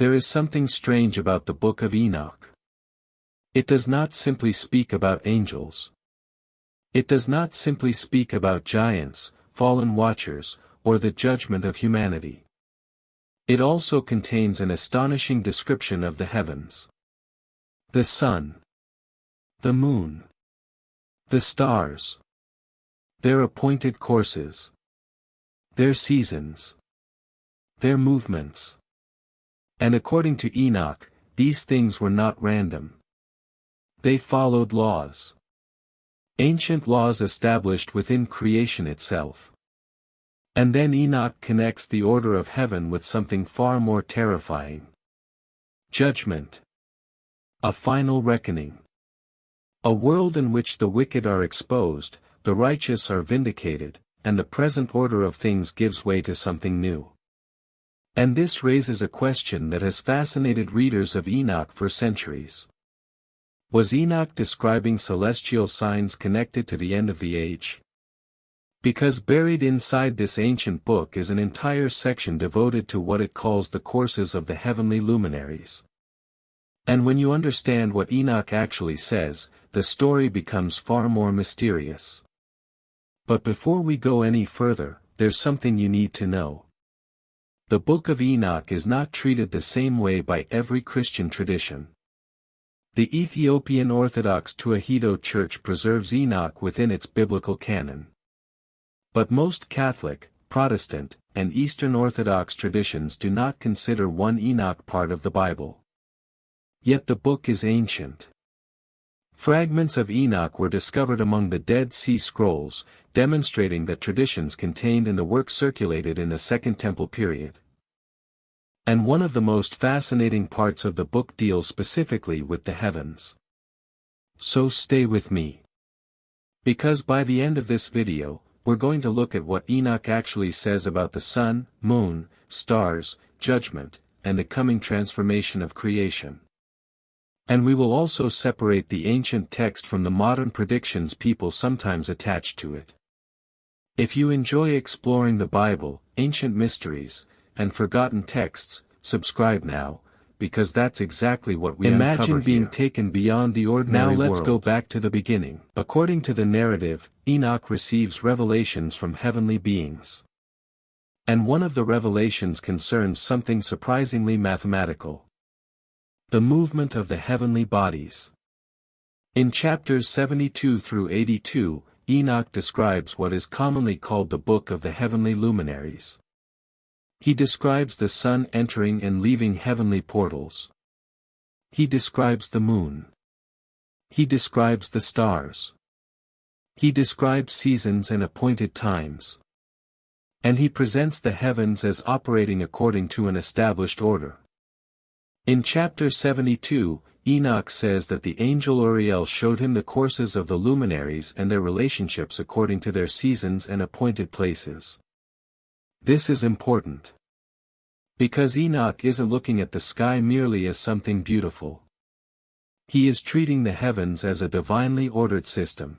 There is something strange about the Book of Enoch. It does not simply speak about angels. It does not simply speak about giants, fallen watchers, or the judgment of humanity. It also contains an astonishing description of the heavens. The sun. The moon. The stars. Their appointed courses. Their seasons. Their movements. And according to Enoch, these things were not random. They followed laws. Ancient laws established within creation itself. And then Enoch connects the order of heaven with something far more terrifying. Judgment. A final reckoning. A world in which the wicked are exposed, the righteous are vindicated, and the present order of things gives way to something new. And this raises a question that has fascinated readers of Enoch for centuries. Was Enoch describing celestial signs connected to the end of the age? Because buried inside this ancient book is an entire section devoted to what it calls the courses of the heavenly luminaries. And when you understand what Enoch actually says, the story becomes far more mysterious. But before we go any further, there's something you need to know. The Book of Enoch is not treated the same way by every Christian tradition. The Ethiopian Orthodox Tewahedo Church preserves Enoch within its biblical canon. But most Catholic, Protestant, and Eastern Orthodox traditions do not consider 1 Enoch part of the Bible. Yet the book is ancient. Fragments of Enoch were discovered among the Dead Sea Scrolls, demonstrating that traditions contained in the work circulated in the Second Temple period. And one of the most fascinating parts of the book deals specifically with the heavens. So stay with me. Because by the end of this video, we're going to look at what Enoch actually says about the sun, moon, stars, judgment, and the coming transformation of creation. And we will also separate the ancient text from the modern predictions people sometimes attach to it. If you enjoy exploring the Bible, ancient mysteries, and forgotten texts, subscribe now, because that's exactly what we imagine being taken beyond the ordinary world. Now let's go back to the beginning. According to the narrative, Enoch receives revelations from heavenly beings. And one of the revelations concerns something surprisingly mathematical. The movement of the heavenly bodies. In chapters 72 through 82, Enoch describes what is commonly called the Book of the Heavenly Luminaries. He describes the sun entering and leaving heavenly portals. He describes the moon. He describes the stars. He describes seasons and appointed times. And he presents the heavens as operating according to an established order. In chapter 72, Enoch says that the angel Uriel showed him the courses of the luminaries and their relationships according to their seasons and appointed places. This is important. Because Enoch isn't looking at the sky merely as something beautiful. He is treating the heavens as a divinely ordered system.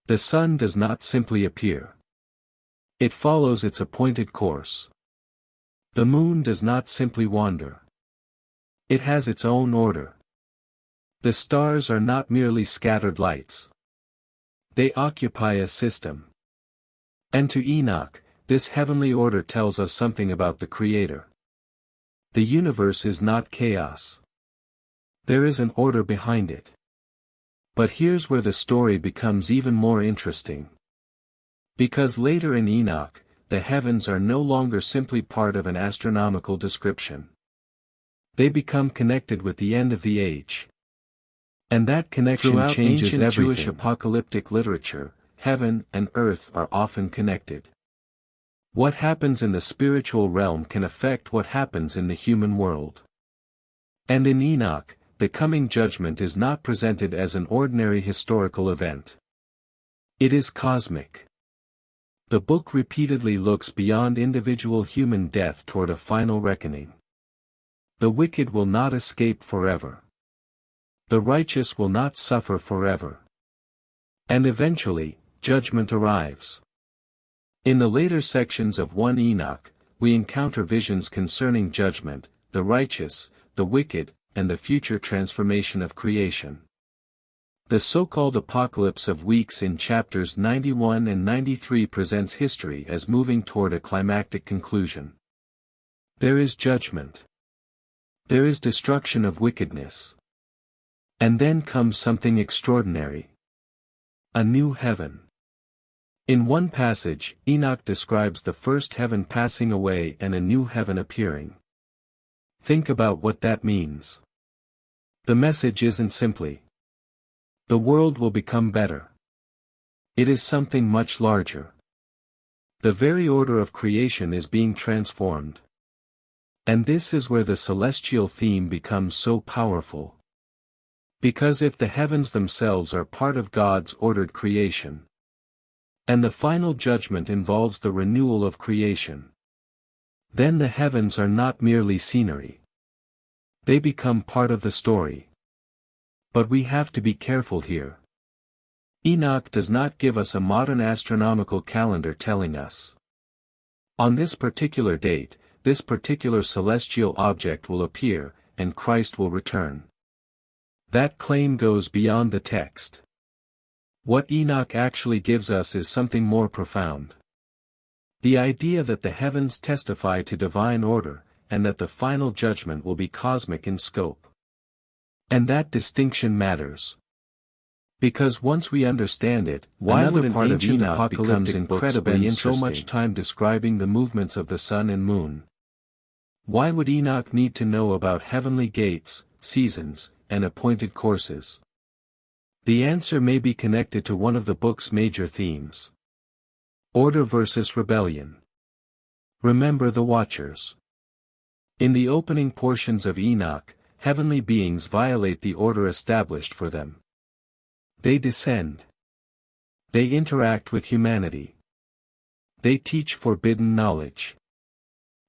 The sun does not simply appear. It follows its appointed course. The moon does not simply wander. It has its own order. The stars are not merely scattered lights. They occupy a system. And to Enoch, this heavenly order tells us something about the Creator. The universe is not chaos. There is an order behind it. But here's where the story becomes even more interesting. Because later in Enoch, the heavens are no longer simply part of an astronomical description. They become connected with the end of the age. And that connection changes everything. Throughout Jewish apocalyptic literature, heaven and earth are often connected. What happens in the spiritual realm can affect what happens in the human world. And in Enoch, the coming judgment is not presented as an ordinary historical event. It is cosmic. The book repeatedly looks beyond individual human death toward a final reckoning. The wicked will not escape forever. The righteous will not suffer forever. And eventually, judgment arrives. In the later sections of 1 Enoch, we encounter visions concerning judgment, the righteous, the wicked, and the future transformation of creation. The so-called Apocalypse of Weeks in chapters 91 and 93 presents history as moving toward a climactic conclusion. There is judgment. There is destruction of wickedness. And then comes something extraordinary. A new heaven. In one passage, Enoch describes the first heaven passing away and a new heaven appearing. Think about what that means. The message isn't simply, the world will become better. It is something much larger. The very order of creation is being transformed. And this is where the celestial theme becomes so powerful. Because if the heavens themselves are part of God's ordered creation, and the final judgment involves the renewal of creation, then the heavens are not merely scenery. They become part of the story. But we have to be careful here. Enoch does not give us a modern astronomical calendar telling us, on this particular date, this particular celestial object will appear, and Christ will return. That claim goes beyond the text. What Enoch actually gives us is something more profound. The idea that the heavens testify to divine order, and that the final judgment will be cosmic in scope. And that distinction matters. Because once we understand it, why would an ancient apocalyptic book spend so much time describing the movements of the sun and moon? Why would Enoch need to know about heavenly gates, seasons, and appointed courses? The answer may be connected to one of the book's major themes. Order versus rebellion. Remember the Watchers. In the opening portions of Enoch, heavenly beings violate the order established for them. They descend. They interact with humanity. They teach forbidden knowledge.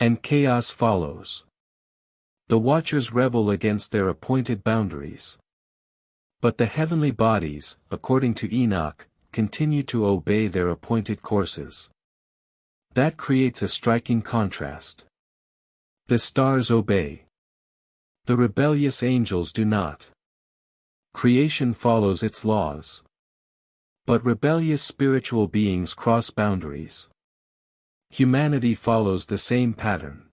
And chaos follows. The Watchers rebel against their appointed boundaries. But the heavenly bodies, according to Enoch, continue to obey their appointed courses. That creates a striking contrast. The stars obey. The rebellious angels do not. Creation follows its laws. But rebellious spiritual beings cross boundaries. Humanity follows the same pattern.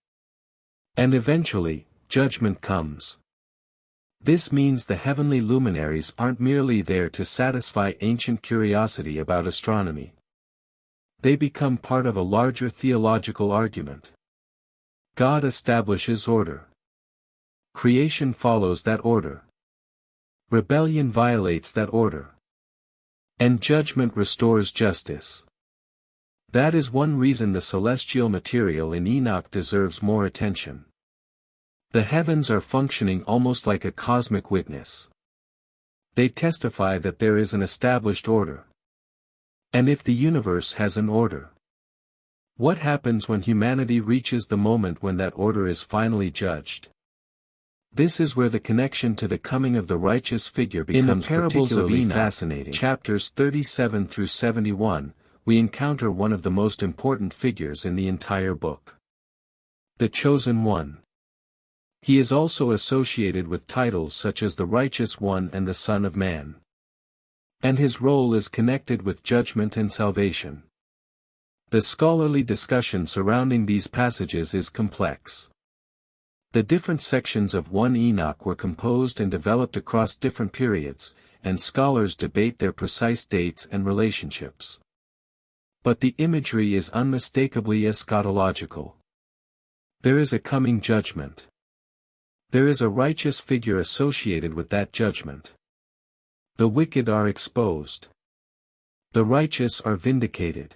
And eventually, judgment comes. This means the heavenly luminaries aren't merely there to satisfy ancient curiosity about astronomy. They become part of a larger theological argument. God establishes order. Creation follows that order. Rebellion violates that order. And judgment restores justice. That is one reason the celestial material in Enoch deserves more attention. The heavens are functioning almost like a cosmic witness. They testify that there is an established order. And if the universe has an order, what happens when humanity reaches the moment when that order is finally judged? This is where the connection to the coming of the righteous figure becomes particularly fascinating. Chapters 37 through 71, we encounter one of the most important figures in the entire book. The Chosen One. He is also associated with titles such as the Righteous One and the Son of Man. And his role is connected with judgment and salvation. The scholarly discussion surrounding these passages is complex. The different sections of 1 Enoch were composed and developed across different periods, and scholars debate their precise dates and relationships. But the imagery is unmistakably eschatological. There is a coming judgment. There is a righteous figure associated with that judgment. The wicked are exposed. The righteous are vindicated.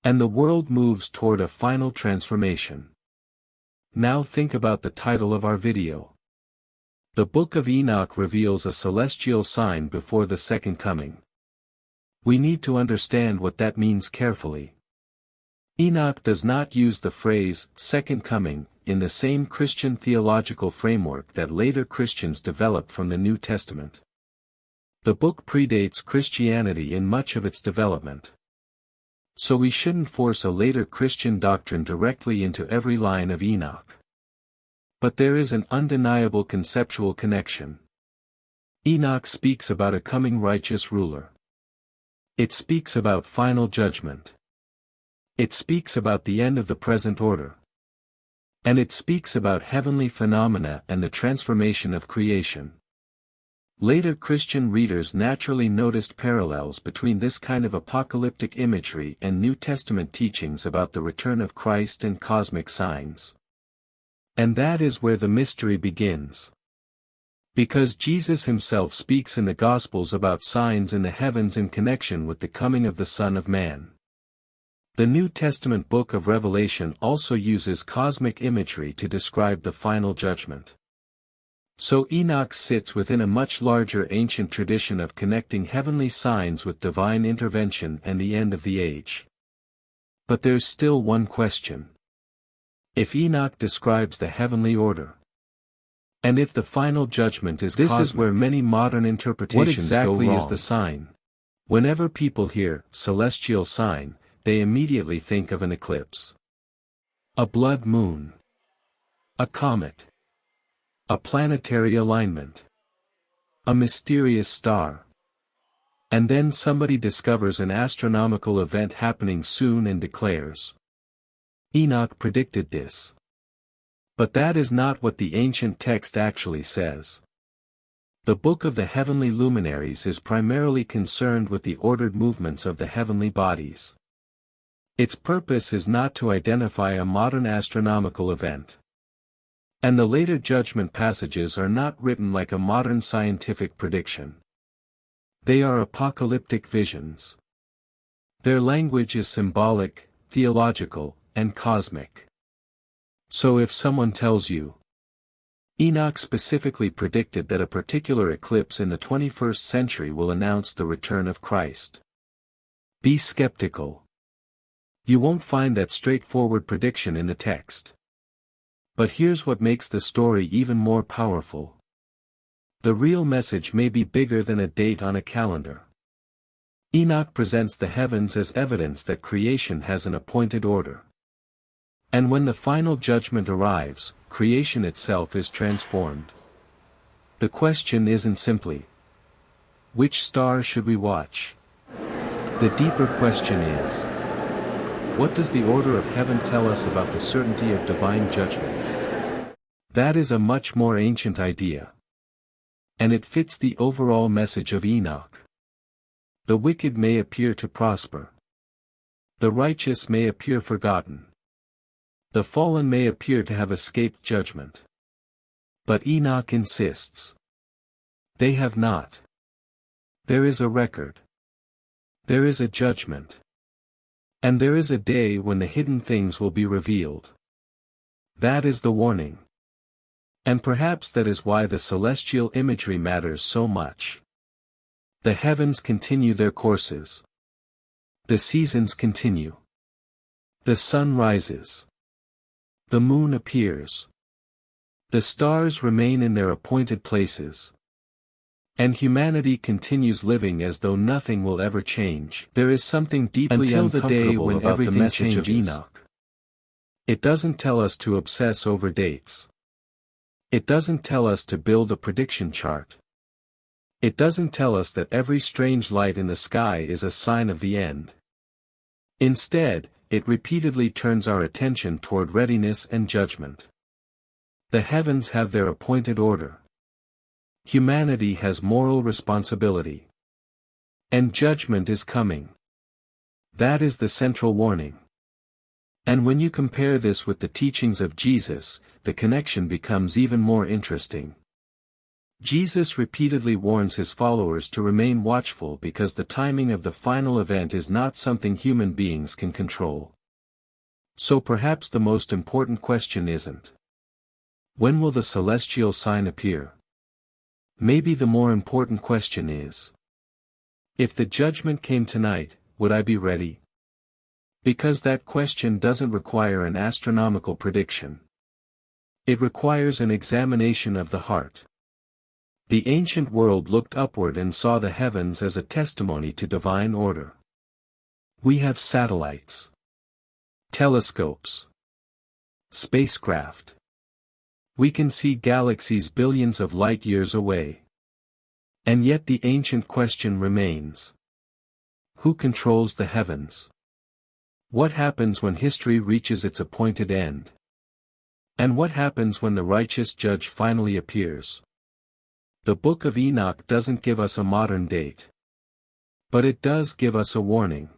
And the world moves toward a final transformation. Now think about the title of our video. The Book of Enoch reveals a celestial sign before the second coming. We need to understand what that means carefully. Enoch does not use the phrase, second coming, in the same Christian theological framework that later Christians developed from the New Testament. The book predates Christianity in much of its development. So we shouldn't force a later Christian doctrine directly into every line of Enoch. But there is an undeniable conceptual connection. Enoch speaks about a coming righteous ruler. It speaks about final judgment. It speaks about the end of the present order. And it speaks about heavenly phenomena and the transformation of creation. Later Christian readers naturally noticed parallels between this kind of apocalyptic imagery and New Testament teachings about the return of Christ and cosmic signs. And that is where the mystery begins. Because Jesus himself speaks in the Gospels about signs in the heavens in connection with the coming of the Son of Man. The New Testament book of Revelation also uses cosmic imagery to describe the final judgment. So Enoch sits within a much larger ancient tradition of connecting heavenly signs with divine intervention and the end of the age. But there's still one question. If Enoch describes the heavenly order, and if the final judgment is cosmic, this is where many modern interpretations go wrong. What exactly is the sign? Whenever people hear celestial sign, they immediately think of an eclipse, a blood moon, a comet, a planetary alignment, a mysterious star. And then somebody discovers an astronomical event happening soon and declares, Enoch predicted this. But that is not what the ancient text actually says. The Book of the Heavenly Luminaries is primarily concerned with the ordered movements of the heavenly bodies. Its purpose is not to identify a modern astronomical event. And the later judgment passages are not written like a modern scientific prediction. They are apocalyptic visions. Their language is symbolic, theological, and cosmic. So if someone tells you, Enoch specifically predicted that a particular eclipse in the 21st century will announce the return of Christ, be skeptical. You won't find that straightforward prediction in the text. But here's what makes the story even more powerful. The real message may be bigger than a date on a calendar. Enoch presents the heavens as evidence that creation has an appointed order. And when the final judgment arrives, creation itself is transformed. The question isn't simply, which star should we watch? The deeper question is, what does the order of heaven tell us about the certainty of divine judgment? That is a much more ancient idea. And it fits the overall message of Enoch. The wicked may appear to prosper. The righteous may appear forgotten. The fallen may appear to have escaped judgment. But Enoch insists. They have not. There is a record. There is a judgment. And there is a day when the hidden things will be revealed. That is the warning. And perhaps that is why the celestial imagery matters so much. The heavens continue their courses. The seasons continue. The sun rises. The moon appears. The stars remain in their appointed places. And humanity continues living as though nothing will ever change. There is something deeply uncomfortable about the message of Enoch. It doesn't tell us to obsess over dates. It doesn't tell us to build a prediction chart. It doesn't tell us that every strange light in the sky is a sign of the end. Instead, it repeatedly turns our attention toward readiness and judgment. The heavens have their appointed order. Humanity has moral responsibility. And judgment is coming. That is the central warning. And when you compare this with the teachings of Jesus, the connection becomes even more interesting. Jesus repeatedly warns his followers to remain watchful because the timing of the final event is not something human beings can control. So perhaps the most important question isn't, when will the celestial sign appear? Maybe the more important question is, if the judgment came tonight, would I be ready? Because that question doesn't require an astronomical prediction. It requires an examination of the heart. The ancient world looked upward and saw the heavens as a testimony to divine order. We have satellites, telescopes, spacecraft, We can see galaxies billions of light years away. And yet the ancient question remains. Who controls the heavens? What happens when history reaches its appointed end? And what happens when the righteous judge finally appears? The Book of Enoch doesn't give us a modern date. But it does give us a warning.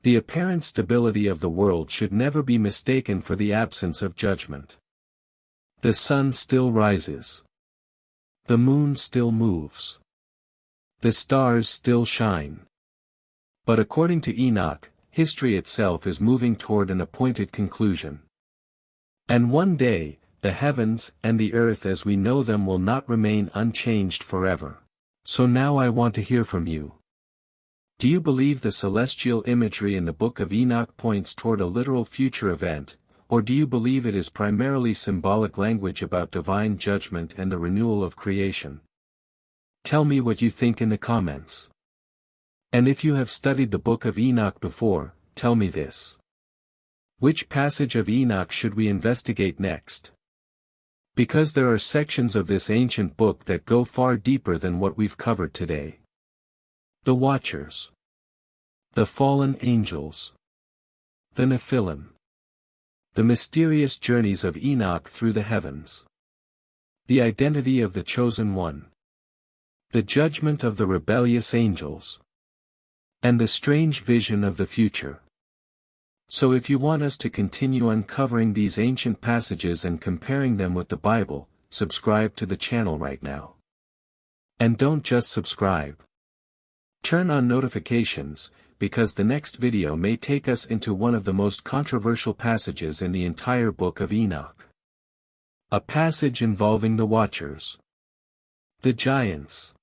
The apparent stability of the world should never be mistaken for the absence of judgment. The sun still rises. The moon still moves. The stars still shine. But according to Enoch, history itself is moving toward an appointed conclusion. And one day, the heavens and the earth as we know them will not remain unchanged forever. So now I want to hear from you. Do you believe the celestial imagery in the Book of Enoch points toward a literal future event, or do you believe it is primarily symbolic language about divine judgment and the renewal of creation? Tell me what you think in the comments. And if you have studied the Book of Enoch before, tell me this. Which passage of Enoch should we investigate next? Because there are sections of this ancient book that go far deeper than what we've covered today. The Watchers. The Fallen Angels. The Nephilim. The mysterious journeys of Enoch through the heavens. The identity of the chosen one. The judgment of the rebellious angels. And the strange vision of the future. So if you want us to continue uncovering these ancient passages and comparing them with the Bible, subscribe to the channel right now. And don't just subscribe. Turn on notifications, because the next video may take us into one of the most controversial passages in the entire Book of Enoch. A passage involving the Watchers. The giants.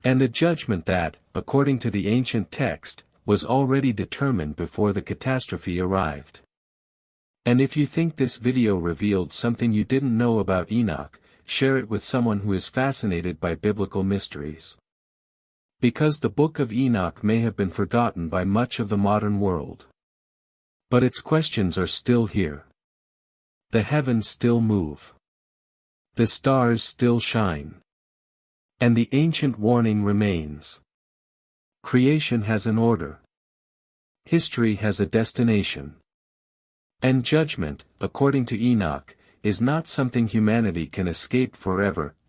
And a judgment that, according to the ancient text, was already determined before the catastrophe arrived. And if you think this video revealed something you didn't know about Enoch, share it with someone who is fascinated by biblical mysteries. Because the Book of Enoch may have been forgotten by much of the modern world. But its questions are still here. The heavens still move. The stars still shine. And the ancient warning remains. Creation has an order. History has a destination. And judgment, according to Enoch, is not something humanity can escape forever, ***.